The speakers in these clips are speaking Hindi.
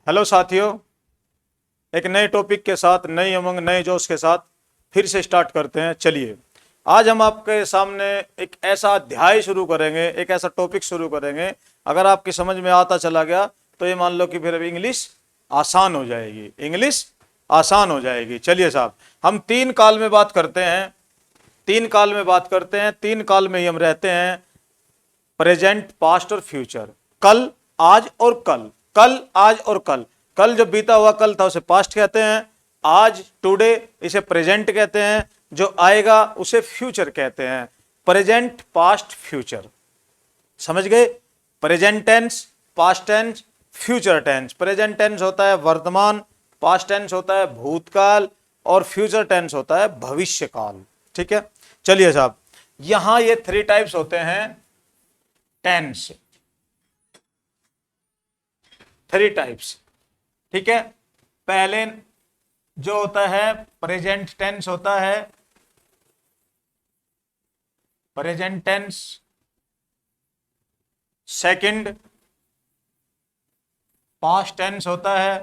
हेलो साथियों, एक नए टॉपिक के साथ, नई उमंग, नए जोश के साथ फिर से स्टार्ट करते हैं। चलिए, आज हम आपके सामने एक ऐसा अध्याय शुरू करेंगे, एक ऐसा टॉपिक शुरू करेंगे। अगर आपकी समझ में आता चला गया तो ये मान लो कि फिर अब इंग्लिश आसान हो जाएगी, इंग्लिश आसान हो जाएगी। चलिए साहब, हम तीन काल में बात करते हैं, तीन काल में बात करते हैं, तीन काल में ही हम रहते हैं, प्रेजेंट, पास्ट और फ्यूचर। कल, आज और कल, कल, आज और कल। कल जो बीता हुआ कल था उसे पास्ट कहते हैं, आज टुडे इसे प्रेजेंट कहते हैं, जो आएगा उसे फ्यूचर कहते हैं। प्रेजेंट, पास्ट, फ्यूचर, समझ गए? Present tense, past tense, future tense. Present tense होता है वर्तमान, पास्ट टेंस होता है भूतकाल और फ्यूचर टेंस होता है भविष्यकाल। ठीक है, चलिए साहब, यहां ये थ्री टाइप्स होते हैं टेंस, थ्री टाइप्स। ठीक है, पहले जो होता है प्रेजेंट टेंस होता है, present tense. Second past tense होता है।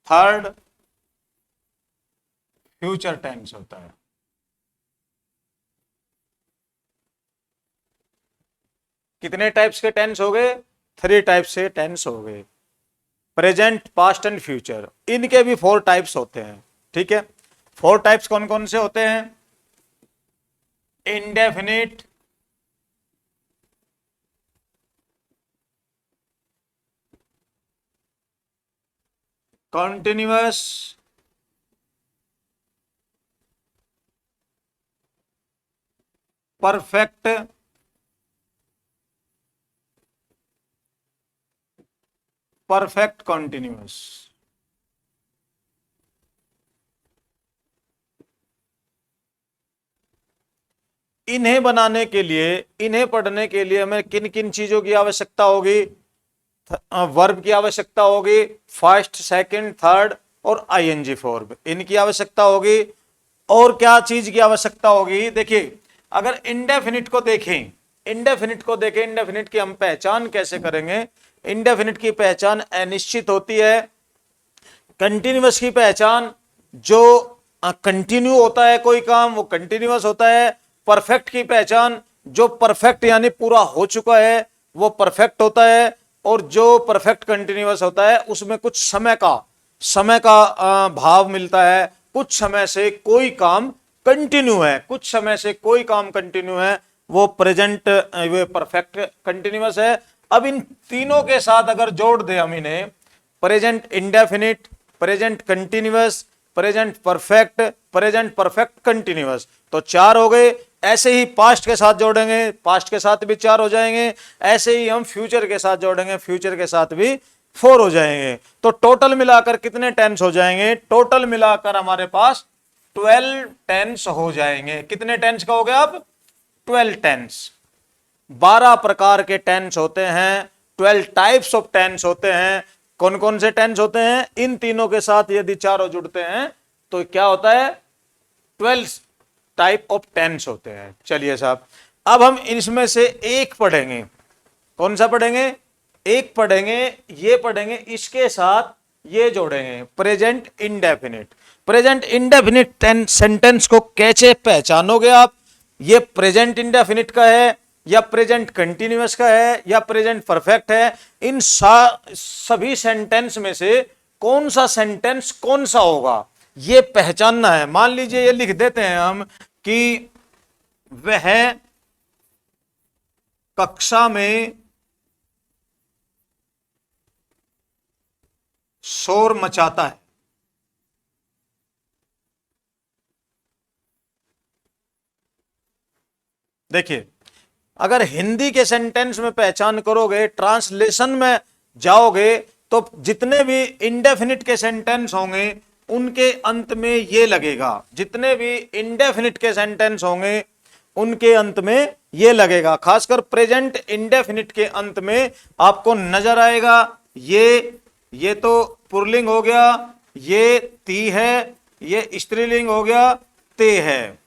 थर्ड फ्यूचर टेंस होता है। कितने टाइप्स के टेंस हो गए? थ्री टाइप्स से टेंस हो गए, प्रेजेंट, पास्ट एंड फ्यूचर। इनके भी फोर टाइप्स होते हैं। ठीक है, फोर टाइप्स कौन कौन से होते हैं? Indefinite, continuous, perfect, perfect continuous. इन्हें बनाने के लिए, इन्हें पढ़ने के लिए हमें किन किन चीजों की आवश्यकता होगी? वर्ब की आवश्यकता होगी, फर्स्ट, सेकंड, थर्ड और आईएनजी फॉर्म, इनकी आवश्यकता होगी। और क्या चीज की आवश्यकता होगी? देखिए, अगर इंडेफिनिट को देखें, इंडेफिनिट को देखें, इंडेफिनिट की हम पहचान कैसे करेंगे? इंडेफिनिट की पहचान अनिश्चित होती है। कंटिन्यूअस की पहचान, जो कंटिन्यू होता है कोई काम वो कंटिन्यूअस होता है। परफेक्ट की पहचान, जो परफेक्ट यानी पूरा हो चुका है वो परफेक्ट होता है। और जो परफेक्ट कंटिन्यूअस होता है उसमें कुछ समय का भाव मिलता है। कुछ समय से कोई काम कंटिन्यू है, कुछ समय से कोई काम कंटिन्यू है, वो प्रेजेंट, वो परफेक्ट कंटिन्यूअस है। अब इन तीनों के साथ अगर जोड़ दे हम इन्हें, present indefinite, present continuous, present perfect, present perfect continuous, तो चार हो गए। ऐसे ही पास्ट के साथ जोड़ेंगे, पास्ट के साथ भी चार हो जाएंगे। ऐसे ही हम फ्यूचर के साथ जोड़ेंगे, फ्यूचर के साथ भी फोर हो जाएंगे। तो टोटल मिलाकर कितने टेंस हो जाएंगे? टोटल मिलाकर हमारे पास 12 टेंस हो जाएंगे। कितने टेंस का हो गया? अब 12 टेंस। 12 प्रकार के टेंस होते हैं, 12 टाइप्स ऑफ टेंस होते हैं। कौन कौन से टेंस होते हैं? इन तीनों के साथ यदि चारों जुड़ते हैं तो क्या होता है? 12 टाइप ऑफ टेंस होते हैं। चलिए साहब, अब हम इसमें से एक पढ़ेंगे। कौन सा पढ़ेंगे? एक पढ़ेंगे, ये पढ़ेंगे, इसके साथ ये जोड़ेंगे, present indefinite. Present indefinite sentence को कैसे पहचानोगे आप? ये प्रेजेंट इंडेफिनिट का है या प्रेजेंट कंटिन्यूअस का है या प्रेजेंट परफेक्ट है? इन सभी सेंटेंस में से कौन सा सेंटेंस कौन सा होगा ये पहचानना है। मान लीजिए ये लिख देते हैं हम कि वह कक्षा में शोर मचाता है। देखिए, अगर हिंदी के सेंटेंस में पहचान करोगे, ट्रांसलेशन में जाओगे, तो जितने भी इंडेफिनिट के सेंटेंस होंगे उनके अंत में ये लगेगा। जितने भी इंडेफिनिट के सेंटेंस होंगे उनके अंत में ये लगेगा। खासकर प्रेजेंट इंडेफिनिट के अंत में आपको नजर आएगा ये तो पुल्लिंग हो गया, ये ती है, ये स्त्रीलिंग हो गया, ते है,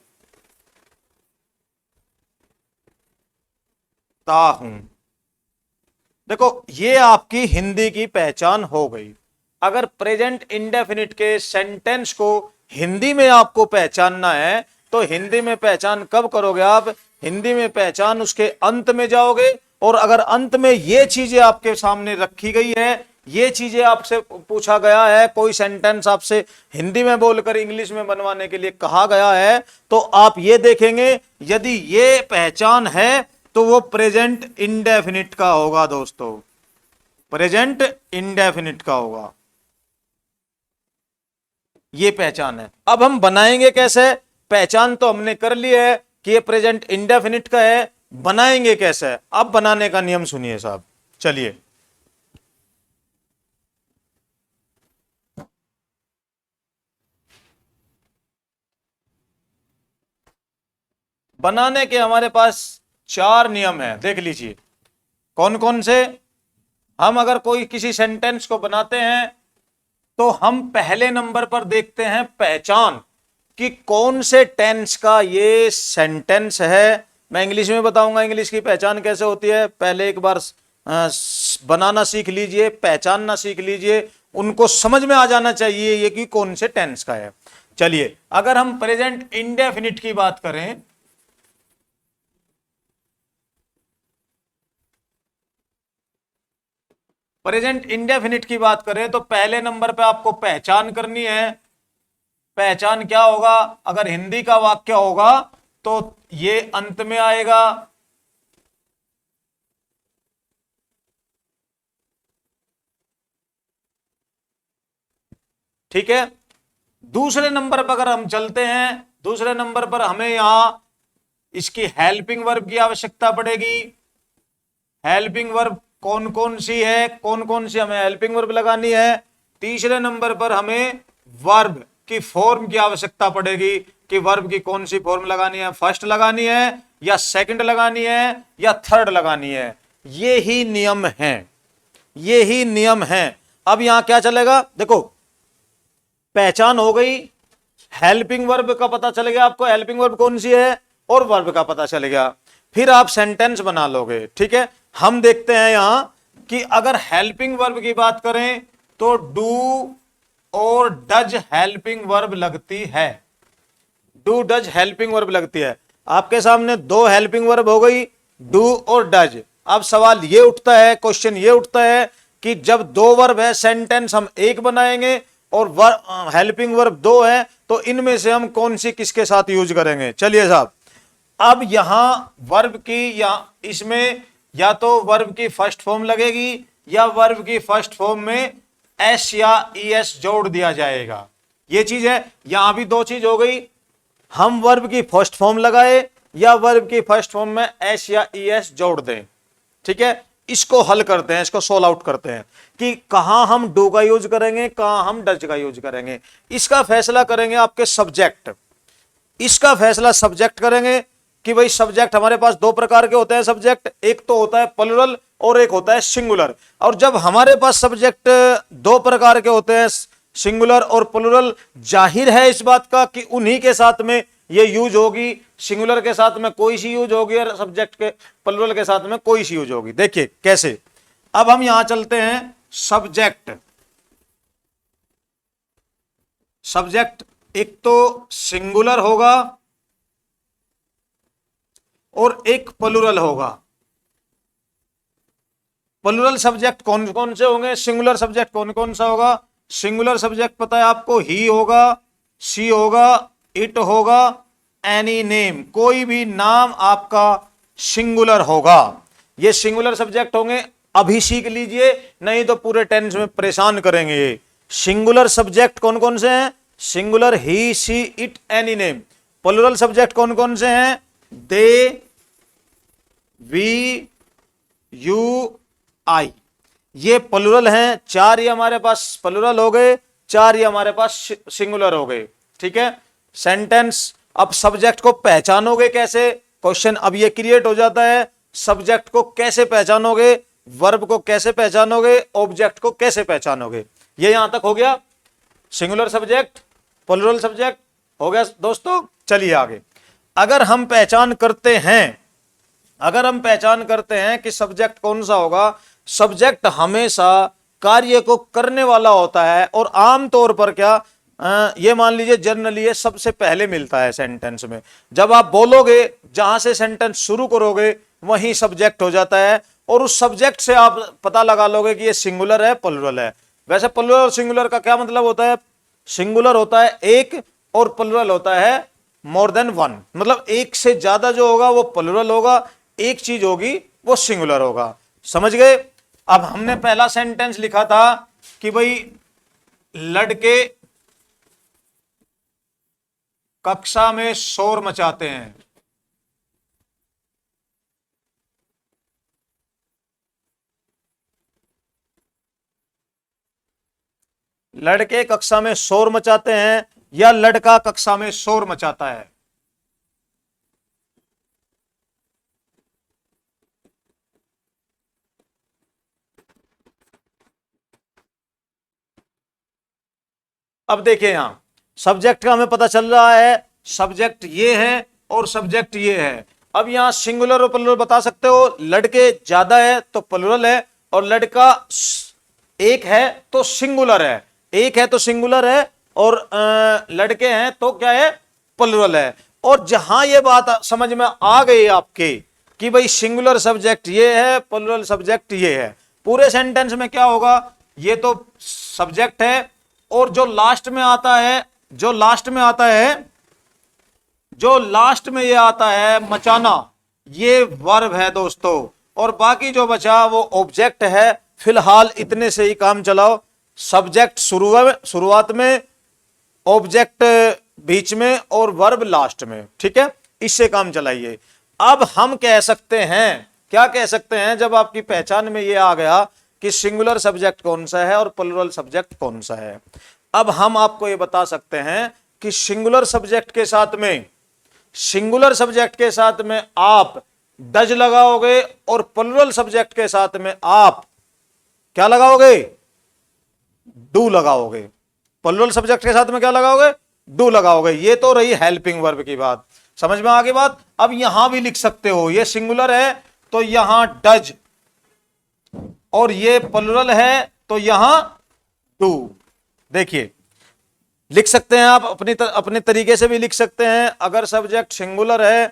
ता हूं। देखो ये आपकी हिंदी की पहचान हो गई। अगर प्रेजेंट इंडेफिनिट के सेंटेंस को हिंदी में आपको पहचानना है तो हिंदी में पहचान कब करोगे आप? हिंदी में पहचान उसके अंत में जाओगे, और अगर अंत में ये चीजें आपके सामने रखी गई है, ये चीजें आपसे पूछा गया है, कोई सेंटेंस आपसे हिंदी में बोलकर इंग्लिश में बनवाने के लिए कहा गया है, तो आप ये देखेंगे यदि ये पहचान है तो वो प्रेजेंट इंडेफिनिट का होगा दोस्तों, प्रेजेंट इंडेफिनिट का होगा। ये पहचान है। अब हम बनाएंगे कैसे? पहचान तो हमने कर ली है कि ये प्रेजेंट इंडेफिनिट का है, बनाएंगे कैसे? अब बनाने का नियम सुनिए साहब, चलिए। बनाने के हमारे पास 4 नियम है, देख लीजिए कौन कौन से। हम अगर कोई किसी सेंटेंस को बनाते हैं तो हम पहले नंबर पर देखते हैं पहचान कि कौन से टेंस का ये सेंटेंस है। मैं इंग्लिश में बताऊंगा इंग्लिश की पहचान कैसे होती है, पहले एक बार बनाना सीख लीजिए, पहचानना सीख लीजिए, उनको समझ में आ जाना चाहिए ये कि कौन से टेंस का है। चलिए अगर हम प्रेजेंट इंडेफिनिट की बात करें, प्रेजेंट इंडेफिनिट की बात करें तो पहले नंबर पे आपको पहचान करनी है। पहचान क्या होगा? अगर हिंदी का वाक्य होगा तो ये अंत में आएगा, ठीक है। दूसरे नंबर पर अगर हम चलते हैं, दूसरे नंबर पर हमें यहां इसकी हेल्पिंग वर्ब की आवश्यकता पड़ेगी। हेल्पिंग वर्ब कौन कौन सी है, कौन कौन सी हमें हेल्पिंग वर्ब लगानी है? तीसरे नंबर पर हमें वर्ब की फॉर्म की आवश्यकता पड़ेगी कि वर्ब की कौन सी फॉर्म लगानी है, फर्स्ट लगानी है या सेकंड लगानी है या थर्ड लगानी है। ये ही नियम है, ये ही नियम है। अब यहां क्या चलेगा? देखो पहचान हो गई, हेल्पिंग वर्ब का पता चल गया आपको, हेल्पिंग वर्ब कौन सी है, और वर्ब का पता चल गया, फिर आप सेंटेंस बना लोगे, ठीक है। हम देखते हैं यहां कि अगर हेल्पिंग वर्ब की बात करें तो डू और डज हेल्पिंग वर्ब लगती है। डू डज हेल्पिंग वर्ब लगती है। आपके सामने 2 हेल्पिंग वर्ब हो गई, डू और डज। अब सवाल ये उठता है, क्वेश्चन ये उठता है कि जब 2 वर्ब है सेंटेंस हम एक बनाएंगे और हेल्पिंग वर्ब 2 है, तो इनमें से हम कौन सी किसके साथ यूज करेंगे? चलिए साहब, अब यहां वर्ब की या इसमें या तो वर्ब की फर्स्ट फॉर्म लगेगी या वर्ब की फर्स्ट फॉर्म में एस या ईएस जोड़ दिया जाएगा। ये चीज है, यहां भी 2 चीज हो गई, हम वर्ब की फर्स्ट फॉर्म लगाए या वर्ब की फर्स्ट फॉर्म में एस या ईएस जोड़ दें, ठीक है। इसको हल करते हैं, इसको सोल्व आउट करते हैं कि कहां हम डू का यूज करेंगे, कहां हम डज का यूज करेंगे। इसका फैसला करेंगे आपके सब्जेक्ट, इसका फैसला सब्जेक्ट करेंगे कि भाई सब्जेक्ट हमारे पास 2 प्रकार के होते हैं सब्जेक्ट, एक तो होता है प्लुरल और एक होता है सिंगुलर। और जब हमारे पास सब्जेक्ट 2 प्रकार के होते हैं, सिंगुलर और प्लुरल, जाहिर है इस बात का कि उन्हीं के साथ में ये यूज होगी। सिंगुलर के साथ में कोई सी यूज होगी और सब्जेक्ट के प्लुरल के साथ में कोई सी यूज होगी। देखिए कैसे। अब हम यहां चलते हैं सब्जेक्ट। सब्जेक्ट एक तो सिंगुलर होगा और एक प्लुरल होगा। प्लुरल सब्जेक्ट कौन कौन से होंगे? सिंगुलर सब्जेक्ट कौन कौन सा होगा? सिंगुलर सब्जेक्ट पता है आपको, ही होगा, शी होगा, इट होगा, एनी नेम, कोई भी नाम आपका सिंगुलर होगा। ये सिंगुलर सब्जेक्ट होंगे। अभी सीख लीजिए, नहीं तो पूरे टेंस में परेशान करेंगे ये। सिंगुलर सब्जेक्ट कौन कौन से हैं? Singular he, she, it, any name. Plural subject कौन कौन से हैं? दे, वी, यू, आई। ये प्लुरल हैं। 4 ये हमारे पास प्लुरल हो गए, 4 ये हमारे पास सिंगुलर हो गए, ठीक है। सेंटेंस। अब सब्जेक्ट को पहचानोगे कैसे? क्वेश्चन अब ये क्रिएट हो जाता है, सब्जेक्ट को कैसे पहचानोगे, वर्ब को कैसे पहचानोगे, ऑब्जेक्ट को कैसे पहचानोगे। ये यहां तक हो गया, सिंगुलर सब्जेक्ट, प्लुरल सब्जेक्ट हो गया दोस्तों। चलिए आगे। अगर हम पहचान करते हैं अगर हम पहचान करते हैं कि सब्जेक्ट कौन सा होगा, सब्जेक्ट हमेशा कार्य को करने वाला होता है, और आमतौर पर क्या ये मान लीजिए जनरली ये सबसे पहले मिलता है सेंटेंस में। जब आप बोलोगे, जहां से सेंटेंस शुरू करोगे वहीं सब्जेक्ट हो जाता है, और उस सब्जेक्ट से आप पता लगा लोगे कि ये सिंगुलर है प्लुरल है। वैसे प्लुरल और सिंगुलर का क्या मतलब होता है? सिंगुलर होता है एक, और प्लुरल होता है मोर देन वन, मतलब एक से ज्यादा जो होगा वो प्लुरल होगा, एक चीज होगी वो सिंगुलर होगा। समझ गए? अब हमने पहला सेंटेंस लिखा था कि भाई लड़के कक्षा में शोर मचाते हैं। लड़के कक्षा में शोर मचाते हैं या लड़का कक्षा में शोर मचाता है? अब देखिए यहां सब्जेक्ट का हमें पता चल रहा है, सब्जेक्ट ये है और सब्जेक्ट ये है। अब यहां सिंगुलर और प्लुरल बता सकते हो। लड़के ज्यादा है तो प्लुरल है, और लड़का एक है तो सिंगुलर है। एक है तो सिंगुलर है, और लड़के हैं तो क्या है? प्लुरल है। और जहां ये बात समझ में आ गई आपके कि भाई सिंगुलर सब्जेक्ट ये है, प्लुरल सब्जेक्ट ये है, पूरे सेंटेंस में क्या होगा? ये तो सब्जेक्ट है, और जो लास्ट में आता है, जो लास्ट में आता है, जो लास्ट में ये आता है मचाना, ये वर्ब है दोस्तों, और बाकी जो बचा वो ऑब्जेक्ट है। फिलहाल इतने से ही काम चलाओ। सब्जेक्ट शुरुआत में, ऑब्जेक्ट बीच में, और वर्ब लास्ट में। ठीक है, इससे काम चलाइए। अब हम कह सकते हैं, क्या कह सकते हैं, जब आपकी पहचान में ये आ गया कि सिंगुलर सब्जेक्ट कौन सा है और प्लुरल सब्जेक्ट कौन सा है, अब हम आपको ये बता सकते हैं कि सिंगुलर सब्जेक्ट के साथ में, सिंगुलर सब्जेक्ट के साथ में आप डज लगाओगे, और प्लुरल सब्जेक्ट के साथ में आप क्या लगाओगे? डू लगाओगे। प्लुरल सब्जेक्ट के साथ में क्या लगाओगे? डू लगाओगे। ये तो रही हेल्पिंग वर्ब की बात। समझ में आ गई बात? अब यहां भी लिख सकते हो, ये सिंगुलर है तो यहां डज, और ये प्लुरल है तो यहां डू। देखिए लिख सकते हैं आप अपने तरीके से भी लिख सकते हैं। अगर सब्जेक्ट सिंगुलर है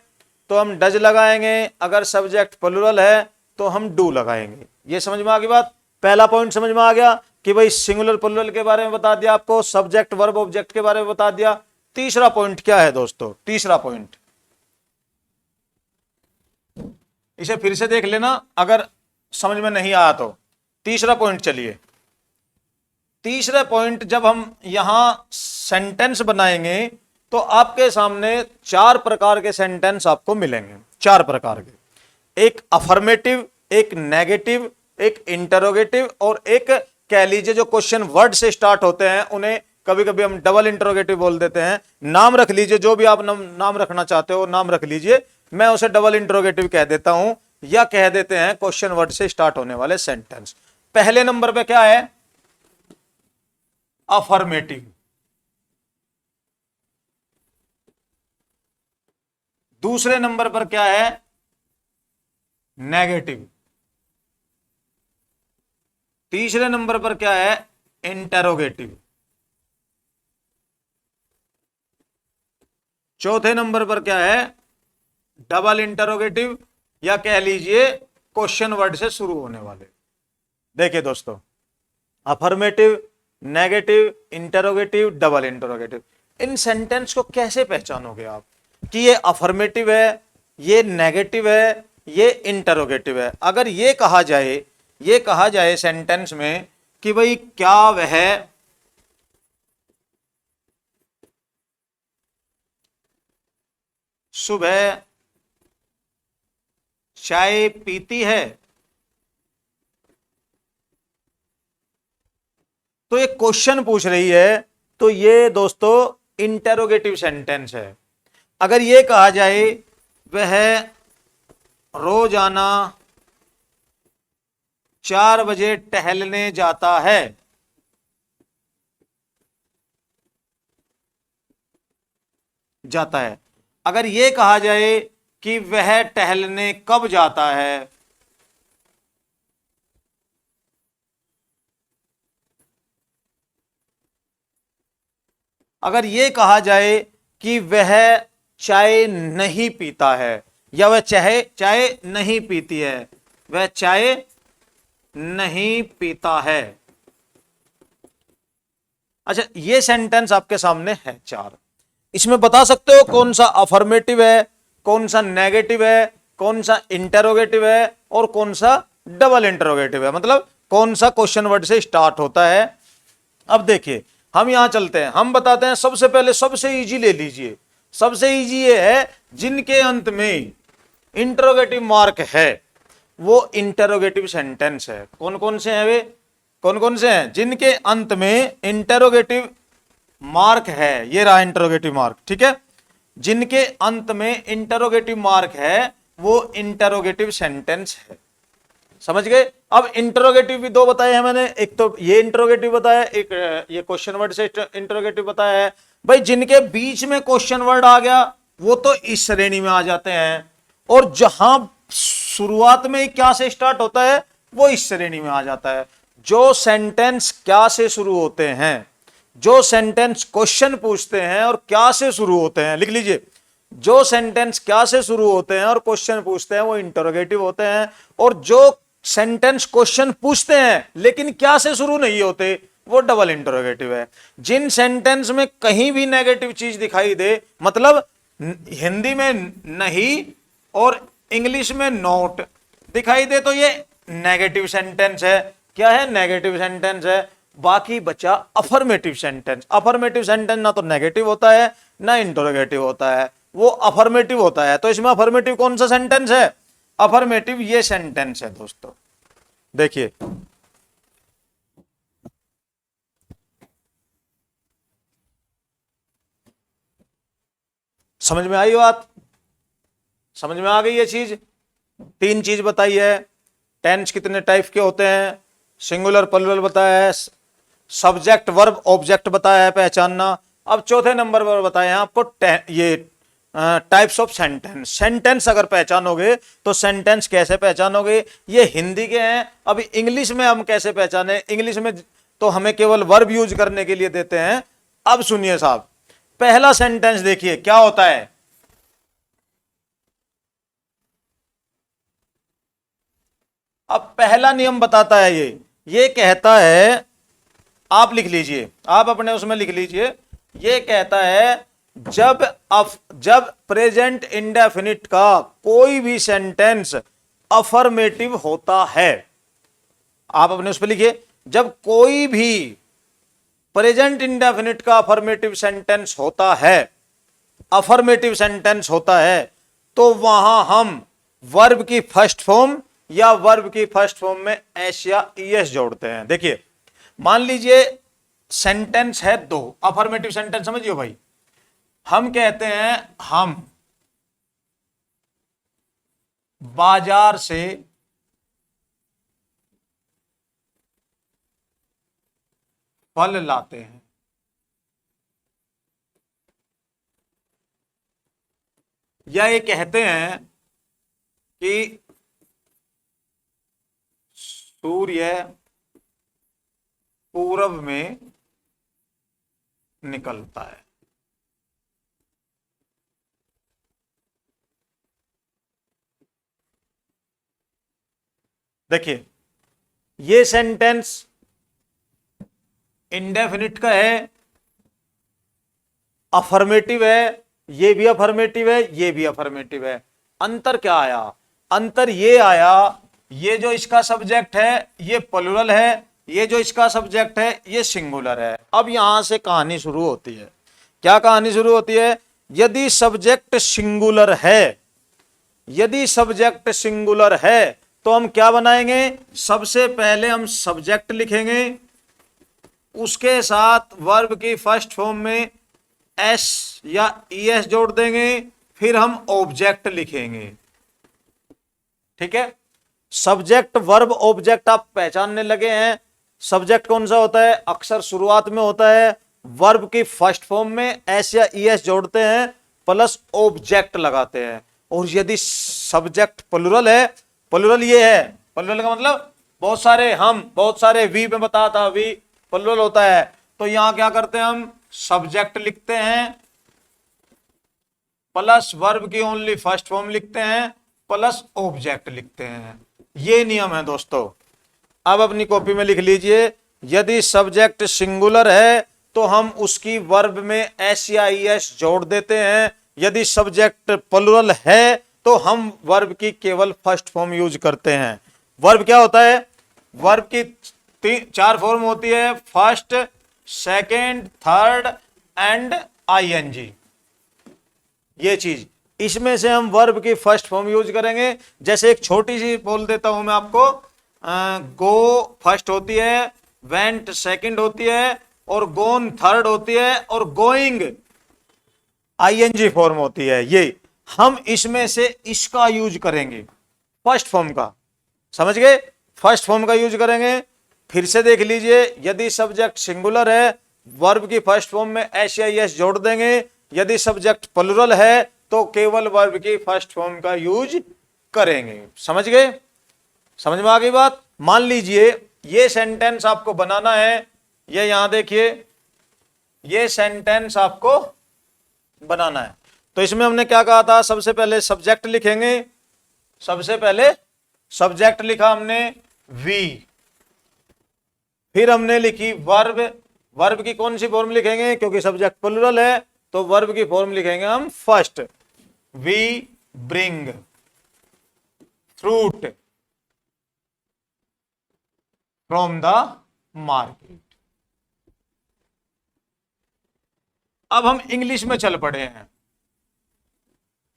तो हम डज लगाएंगे, अगर सब्जेक्ट प्लुरल है तो हम डू लगाएंगे। ये समझ में आ गई बात? पहला पॉइंट समझ में आ गया कि भाई सिंगुलर प्लुरल के बारे में बता दिया आपको, सब्जेक्ट वर्ब ऑब्जेक्ट के बारे में बता दिया। तीसरा पॉइंट क्या है दोस्तों? तीसरा पॉइंट इसे फिर से देख लेना अगर समझ में नहीं आया तो। तीसरा पॉइंट चलिए, तीसरा पॉइंट, जब हम यहां सेंटेंस बनाएंगे तो आपके सामने चार प्रकार के सेंटेंस आपको मिलेंगे। चार प्रकार के, एक अफर्मेटिव, एक नेगेटिव, एक इंटरोगेटिव, और एक कह लीजिए जो क्वेश्चन वर्ड से स्टार्ट होते हैं उन्हें कभी कभी हम डबल इंटरोगेटिव बोल देते हैं। नाम रख लीजिए, जो भी आप नाम रखना चाहते हो नाम रख लीजिए, मैं उसे डबल इंटरोगेटिव कह देता हूं, या कह देते हैं क्वेश्चन वर्ड से स्टार्ट होने वाले सेंटेंस। पहले नंबर पे क्या है? अफर्मेटिव। दूसरे नंबर पर क्या है? नेगेटिव। तीसरे नंबर पर क्या है? इंटेरोगेटिव। चौथे नंबर पर क्या है? डबल इंटरोगेटिव, या कह लीजिए क्वेश्चन वर्ड से शुरू होने वाले। देखिए दोस्तों, affirmative, negative, interrogative, double interrogative, इन सेंटेंस को कैसे पहचानोगे आप कि ये अफर्मेटिव है, ये नेगेटिव है, ये इंटरोगेटिव है? अगर ये कहा जाए सेंटेंस में कि भाई क्या वह सुबह चाय पीती है, तो ये क्वेश्चन पूछ रही है, तो ये दोस्तों इंटेरोगेटिव सेंटेंस है। अगर ये कहा जाए वह रोजाना 4 बजे टहलने जाता है, अगर ये कहा जाए कि वह टहलने कब जाता है। अगर यह कहा जाए कि वह चाय नहीं पीता है, या वह चाय चाय नहीं पीती है, वह चाय नहीं पीता है। अच्छा, ये सेंटेंस आपके सामने है चार। इसमें बता सकते हो कौन सा अफर्मेटिव है, कौन सा नेगेटिव है, कौन सा इंटरोगेटिव है और कौन सा डबल इंटरोगेटिव है, मतलब कौन सा क्वेश्चन वर्ड से स्टार्ट होता है। अब देखिए, हम यहां चलते हैं, हम बताते हैं सबसे पहले, सबसे इजी ले लीजिए। सबसे इजी ये है जिनके अंत में इंटरोगेटिव मार्क है, वो इंटरोगेटिव सेंटेंस है। कौन कौन से हैं वे, कौन कौन से हैं जिनके अंत में इंटरोगेटिव मार्क है। ये रहा इंटरोगेटिव मार्क, ठीक है। जिनके अंत में इंटरोगेटिव मार्क है वो इंटरोगेटिव सेंटेंस है। समझ गए। अब इंटरोगेटिव भी दो बताए हैं मैंने, एक तो ये इंटरोगेटिव बताया, एक ये क्वेश्चन वर्ड से इंटरोगेटिव बताया है। भाई जिनके बीच में क्वेश्चन वर्ड आ गया वो तो इस श्रेणी में आ जाते हैं, और जहां शुरुआत में क्या से स्टार्ट होता है वो इस श्रेणी में आ जाता है। जो सेंटेंस क्या से शुरू होते हैं, जो सेंटेंस क्वेश्चन पूछते हैं और क्या से शुरू होते हैं, लिख लीजिए, जो सेंटेंस क्या से शुरू होते हैं और क्वेश्चन पूछते हैं वो इंटरोगेटिव होते हैं, और जो सेंटेंस क्वेश्चन पूछते हैं लेकिन क्या से शुरू नहीं होते वो डबल इंटरोगेटिव है। जिन सेंटेंस में कहीं भी नेगेटिव चीज दिखाई दे, मतलब हिंदी में नहीं और इंग्लिश में नॉट दिखाई दे, तो ये नेगेटिव सेंटेंस है। क्या है, नेगेटिव सेंटेंस है। बाकी बचा अफर्मेटिव सेंटेंस। अफर्मेटिव सेंटेंस ना तो नेगेटिव होता है ना इंटरोगेटिव होता है, वो अफर्मेटिव होता है। तो इसमें अफर्मेटिव कौन सा सेंटेंस है, अफर्मेटिव ये सेंटेंस है दोस्तों। देखिए, समझ में आई बात, समझ में आ गई ये चीज। तीन चीज बताई है, टेंस कितने टाइप के होते हैं, सिंगुलर प्लुरल बताया है, सब्जेक्ट वर्ब ऑब्जेक्ट बताया है पहचानना। अब चौथे नंबर पर बताया है आपको ये टाइप्स ऑफ सेंटेंस। सेंटेंस अगर पहचानोगे तो सेंटेंस कैसे पहचानोगे, ये हिंदी के हैं। अभी इंग्लिश में हम कैसे पहचाने, इंग्लिश में तो हमें केवल वर्ब यूज करने के लिए देते हैं। अब सुनिए साहब, पहला सेंटेंस देखिए क्या होता है। अब पहला नियम बताता है, ये कहता है, आप लिख लीजिए, आप अपने उसमें लिख लीजिए, ये कहता है जब प्रेजेंट इंडेफिनिट का कोई भी सेंटेंस अफर्मेटिव होता है, आप अपने उस पर लिखिए, जब कोई भी प्रेजेंट इंडेफिनिट का अफर्मेटिव सेंटेंस होता है, अफर्मेटिव सेंटेंस होता है, तो वहां हम वर्ब की फर्स्ट फॉर्म या वर्ब की फर्स्ट फॉर्म में एस या ईएस जोड़ते हैं। देखिए, मान लीजिए सेंटेंस है दो, अफर्मेटिव सेंटेंस समझिए भाई। हम कहते हैं हम बाजार से फल लाते हैं, या ये कहते हैं कि सूर्य पूरब में निकलता है। देखिए, ये सेंटेंस इंडेफिनिट का है, अफर्मेटिव है, ये भी अफर्मेटिव है, ये भी अफर्मेटिव है। अंतर क्या आया, अंतर ये आया, ये जो इसका सब्जेक्ट है ये प्लुरल है, ये जो इसका सब्जेक्ट है ये सिंगुलर है। अब यहां से कहानी शुरू होती है। क्या कहानी शुरू होती है, यदि सब्जेक्ट सिंगुलर है, यदि सब्जेक्ट सिंगुलर है तो हम क्या बनाएंगे, सबसे पहले हम सब्जेक्ट लिखेंगे, उसके साथ वर्ब की फर्स्ट फॉर्म में एस या ईएस जोड़ देंगे, फिर हम ऑब्जेक्ट लिखेंगे। ठीक है, सब्जेक्ट वर्ब ऑब्जेक्ट आप पहचानने लगे हैं। सब्जेक्ट कौन सा होता है, अक्सर शुरुआत में होता है, वर्ब की फर्स्ट फॉर्म में एस या ईएस जोड़ते हैं प्लस ऑब्जेक्ट लगाते हैं। और यदि सब्जेक्ट प्लुरल है, प्लुरल ये है, प्लुरल का मतलब बहुत सारे, हम बहुत सारे, वी में बताया था, वी प्लुरल होता है, तो यहां क्या करते हैं हम सब्जेक्ट लिखते हैं प्लस वर्ब की ओनली फर्स्ट फॉर्म लिखते हैं प्लस ऑब्जेक्ट लिखते हैं। ये नियम है दोस्तों। अब अपनी कॉपी में लिख लीजिए, यदि सब्जेक्ट सिंगुलर है तो हम उसकी वर्ब में एस या ईएस जोड़ देते हैं, यदि सब्जेक्ट प्लुरल है तो हम वर्ब की केवल फर्स्ट फॉर्म यूज करते हैं। वर्ब क्या होता है, वर्ब की 4 फॉर्म होती है, first, second, third and ING. ये चीज, इसमें से हम वर्ब की फर्स्ट फॉर्म यूज करेंगे। जैसे एक छोटी सी बोल देता हूं मैं आपको, गो फर्स्ट होती है, वेंट सेकंड होती है, और गोन थर्ड होती है, और गोइंग आईएनजी फॉर्म होती है। ये हम इसमें से इसका यूज करेंगे, फर्स्ट फॉर्म का, समझ गए, फर्स्ट फॉर्म का यूज करेंगे। फिर से देख लीजिए, यदि सब्जेक्ट सिंगुलर है वर्ब की फर्स्ट फॉर्म में एस या एस जोड़ देंगे, यदि सब्जेक्ट प्लुरल है तो केवल वर्ब की फर्स्ट फॉर्म का यूज करेंगे। समझ गए, समझ में आ गई बात। मान लीजिए ये सेंटेंस आपको बनाना है, ये यहां देखिए, ये सेंटेंस आपको बनाना है, तो इसमें हमने क्या कहा था, सबसे पहले सब्जेक्ट लिखेंगे, सबसे पहले सब्जेक्ट लिखा हमने वी, फिर हमने लिखी वर्ब, वर्ब की कौन सी फॉर्म लिखेंगे, क्योंकि सब्जेक्ट प्लुरल है तो वर्ब की फॉर्म लिखेंगे हम first, we bring fruit from the market. अब हम इंग्लिश में चल पड़े हैं,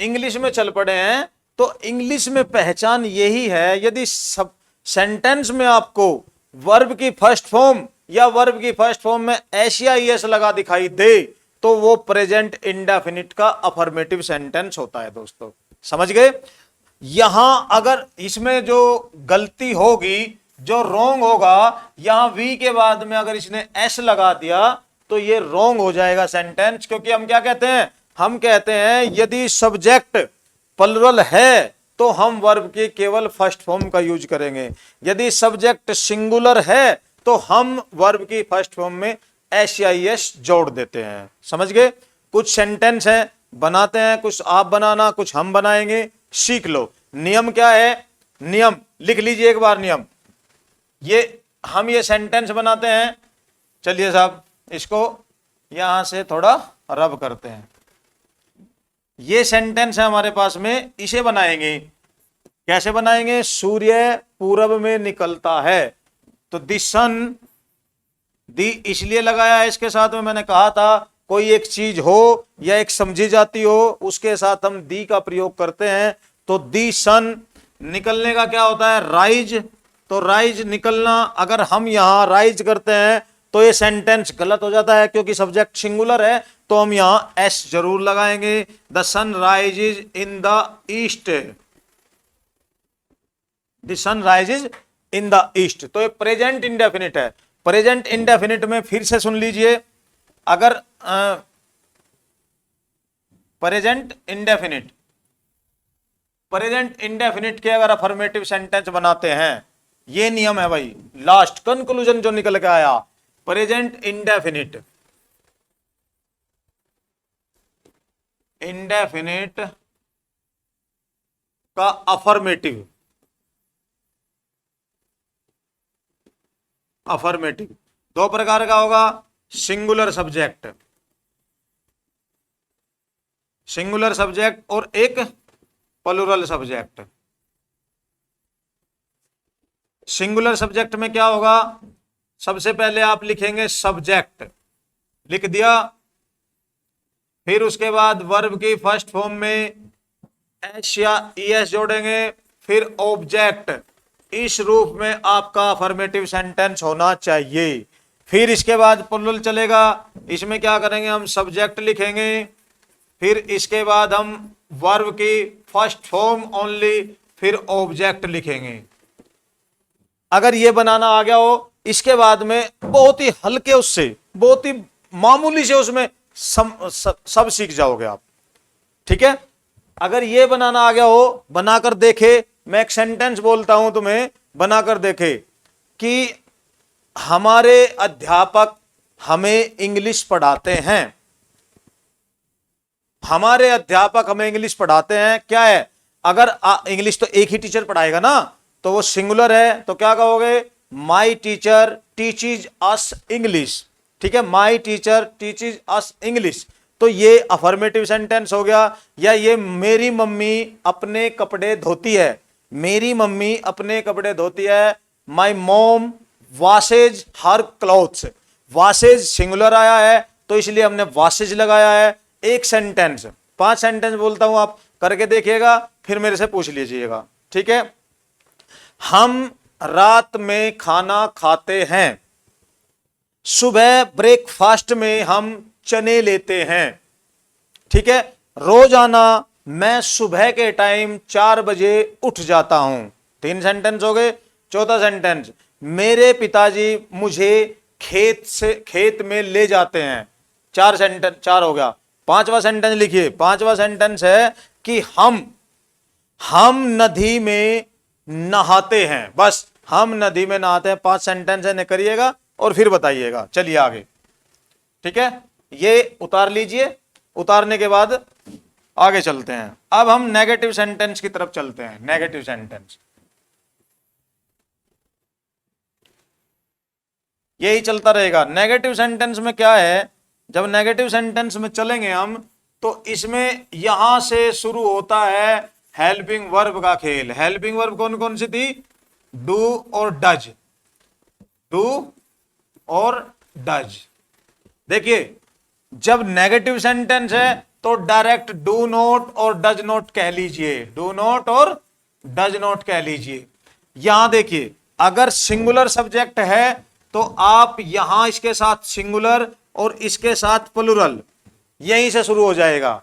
इंग्लिश में चल पड़े हैं, तो इंग्लिश में पहचान यही है, यदि सब सेंटेंस में आपको वर्ब की फर्स्ट फॉर्म या वर्ब की फर्स्ट फॉर्म में एस या ईएस लगा दिखाई दे तो वो प्रेजेंट इंडेफिनिट का अफर्मेटिव सेंटेंस होता है दोस्तों। समझ गए। यहां अगर इसमें जो गलती होगी, जो रॉन्ग होगा, यहां वी के बाद में अगर इसने एस लगा दिया तो ये रॉन्ग हो जाएगा सेंटेंस, क्योंकि हम क्या कहते हैं, हम कहते हैं यदि सब्जेक्ट प्लुरल है तो हम वर्ब की केवल फर्स्ट फॉर्म का यूज करेंगे, यदि सब्जेक्ट सिंगुलर है तो हम वर्ब की फर्स्ट फॉर्म में एस या एस जोड़ देते हैं। समझ गए। कुछ सेंटेंस है बनाते हैं, कुछ आप बनाना, कुछ हम बनाएंगे, सीख लो। नियम क्या है, नियम लिख लीजिए एक बार नियम। ये हम ये सेंटेंस बनाते हैं, चलिए साहब इसको यहां से थोड़ा रब करते हैं। ये सेंटेंस है हमारे पास में, इसे बनाएंगे, कैसे बनाएंगे, सूर्य पूरब में निकलता है, तो दी सन, दी इसलिए लगाया है इसके साथ में, मैंने कहा था कोई एक चीज हो या एक समझी जाती हो उसके साथ हम दी का प्रयोग करते हैं। तो दी सन, निकलने का क्या होता है, राइज, तो राइज निकलना, अगर हम यहां राइज करते हैं तो ये सेंटेंस गलत हो जाता है, क्योंकि सब्जेक्ट सिंगुलर है, तो हम यहां एस जरूर लगाएंगे। The sun rises in the east, the sun rises in the east, तो ये प्रेजेंट इंडेफिनिट है। प्रेजेंट इंडेफिनिट में फिर से सुन लीजिए, अगर प्रेजेंट इंडेफिनिट, प्रेजेंट इंडेफिनिट के अगर अफर्मेटिव सेंटेंस बनाते हैं, ये नियम है भाई, लास्ट कंक्लूजन जो निकल के आया, प्रेजेंट इंडेफिनिट, इंडेफिनिट का अफर्मेटिव, अफर्मेटिव दो प्रकार का होगा, सिंगुलर सब्जेक्ट, सिंगुलर सब्जेक्ट, और एक प्लुरल सब्जेक्ट। सिंगुलर सब्जेक्ट में क्या होगा, सबसे पहले आप लिखेंगे सब्जेक्ट, लिख दिया, फिर उसके बाद वर्ब की फर्स्ट फॉर्म में एस या ईएस जोड़ेंगे, फिर ऑब्जेक्ट, इस रूप में आपका अफर्मेटिव सेंटेंस होना चाहिए। फिर इसके बाद प्लुरल चलेगा, इसमें क्या करेंगे, हम सब्जेक्ट लिखेंगे, फिर इसके बाद हम वर्ब की फर्स्ट फॉर्म ओनली, फिर ऑब्जेक्ट लिखेंगे। अगर ये बनाना आ गया हो, इसके बाद में बहुत ही हल्के, उससे बहुत ही मामूली से उसमें सब सीख जाओगे आप। ठीक है, अगर ये बनाना आ गया हो, बनाकर देखे। मैं एक सेंटेंस बोलता हूं तुम्हें, बनाकर देखे कि हमारे अध्यापक हमें इंग्लिश पढ़ाते हैं। हमारे अध्यापक हमें इंग्लिश पढ़ाते हैं, क्या है? अगर इंग्लिश तो एक ही टीचर पढ़ाएगा ना, तो वो सिंगुलर है, तो क्या कहोगे? My teacher teaches us English. ठीक है, माई टीचर टीचीज अस इंग्लिश। तो ये अफर्मेटिव सेंटेंस हो गया। या ये मेरी मम्मी अपने कपड़े धोती है। मेरी मम्मी अपने कपड़े धोती है। My mom washes her clothes. Washes singular आया है, तो इसलिए हमने वॉशेज लगाया है। एक सेंटेंस, 5 सेंटेंस बोलता हूं, आप करके देखिएगा, फिर मेरे से पूछ लीजिएगा। ठीक है, हम रात में खाना खाते हैं। सुबह ब्रेकफास्ट में हम चने लेते हैं। ठीक है, रोजाना मैं सुबह के टाइम 4 बजे उठ जाता हूं। 3 सेंटेंस हो गए। चौथा सेंटेंस, मेरे पिताजी मुझे खेत में ले जाते हैं। 4 सेंटेंस, 4 हो गया। 5वां सेंटेंस लिखिए। 5वां सेंटेंस है कि हम नदी में नहाते हैं। बस, हम नदी में नहाते हैं। 5 सेंटेंस है, करिएगा और फिर बताइएगा। चलिए आगे। ठीक है, ये उतार लीजिए। उतारने के बाद आगे चलते हैं। अब हम नेगेटिव सेंटेंस की तरफ चलते हैं। नेगेटिव सेंटेंस यही चलता रहेगा। नेगेटिव सेंटेंस में क्या है? जब नेगेटिव सेंटेंस में चलेंगे हम, तो इसमें यहां से शुरू होता है हेल्पिंग वर्ब का खेल। हेल्पिंग वर्ब कौन कौन सी थी? डू और डज। डू और डज। देखिए, जब नेगेटिव सेंटेंस है तो डायरेक्ट डू नॉट और डज नॉट कह लीजिए। डू नॉट और डज नॉट कह लीजिए। यहां देखिए, अगर सिंगुलर सब्जेक्ट है तो आप यहां इसके साथ सिंगुलर और इसके साथ प्लुरल, यहीं से शुरू हो जाएगा।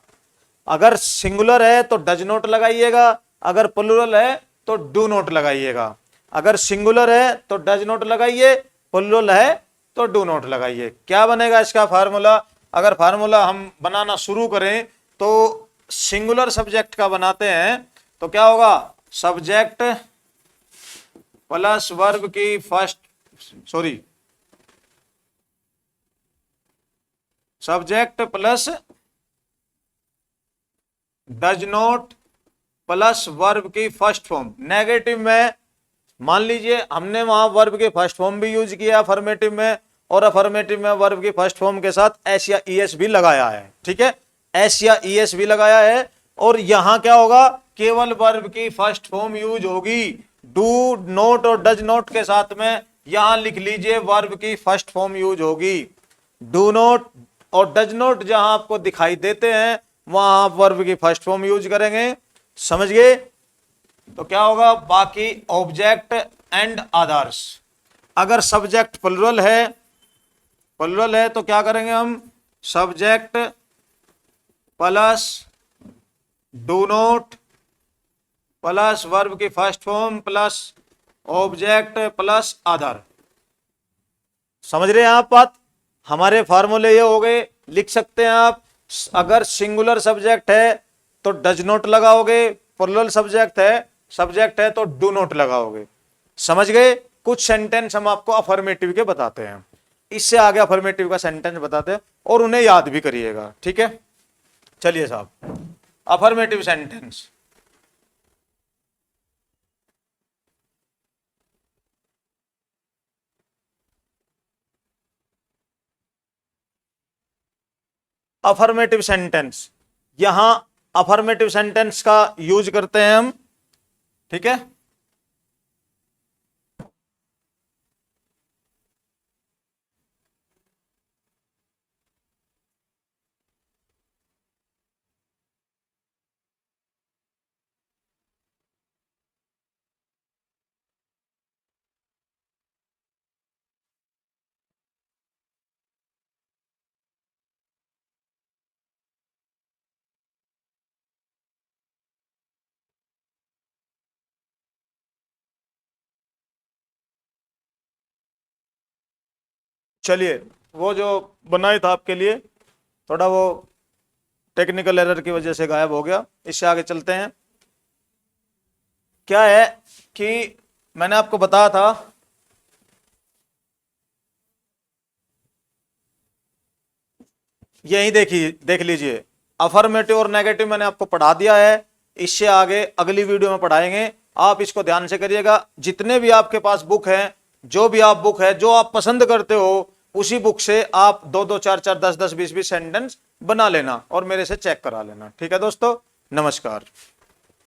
अगर सिंगुलर है तो डज नॉट लगाइएगा, अगर प्लुरल है तो डू नॉट लगाइएगा। अगर सिंगुलर है तो डज नॉट लगाइए, प्लुरल है तो डू नॉट लगाइए। क्या बनेगा इसका फार्मूला? अगर फार्मूला हम बनाना शुरू करें तो सिंगुलर सब्जेक्ट का बनाते हैं, तो क्या होगा? सब्जेक्ट प्लस वर्ब की first, sorry, subject plus does not plus verb की फर्स्ट फॉर्म। नेगेटिव में मान लीजिए हमने वहां वर्ब के फर्स्ट फॉर्म भी यूज किया अफर्मेटिव में, और अफर्मेटिव में वर्ब की फर्स्ट फॉर्म के साथ एस या ईएस भी लगाया है। ठीक है, एस या ईएस भी लगाया है। और यहां क्या होगा? केवल वर्ब की फर्स्ट फॉर्म यूज होगी। डू नॉट और डज नॉट के साथ में यहां लिख लीजिए वर्ब की फर्स्ट फॉर्म यूज होगी। डू नॉट और डज नॉट जहां आपको दिखाई देते हैं वहां आप वर्ब की फर्स्ट फॉर्म यूज करेंगे। समझ गए? तो क्या होगा? बाकी ऑब्जेक्ट एंड अदर्स। अगर सब्जेक्ट प्लुरल है तो क्या करेंगे हम? Subject plus do not plus verb की first form plus object plus other. समझ रहे हैं आप बात? हमारे फार्मूले ये हो गए, लिख सकते हैं आप। अगर सिंगुलर सब्जेक्ट है तो डज नॉट लगाओगे, प्लुरल सब्जेक्ट है तो डू नॉट लगाओगे। समझ गए? कुछ सेंटेंस हम आपको अफर्मेटिव के बताते हैं, इससे आगे अफर्मेटिव का सेंटेंस बताते हैं और उन्हें याद भी करिएगा। ठीक है, चलिए साहब, अफर्मेटिव सेंटेंस। अफर्मेटिव सेंटेंस, यहां अफर्मेटिव सेंटेंस का यूज करते हैं हम। ठीक है, चलिए, वो जो बनाए था आपके लिए, थोड़ा वो टेक्निकल एरर की वजह से गायब हो गया। इससे आगे चलते हैं। क्या है कि मैंने आपको बताया था यही देख लीजिए, अफर्मेटिव और नेगेटिव मैंने आपको पढ़ा दिया है। इससे आगे अगली वीडियो में पढ़ाएंगे, आप इसको ध्यान से करिएगा। जितने भी आपके पास बुक हैं, जो भी आप बुक है जो आप पसंद करते हो, उसी बुक से आप 2-2, 4-4, 10-10, 20-20 सेंटेंस बना लेना और मेरे से चेक करा लेना। ठीक है दोस्तों, नमस्कार।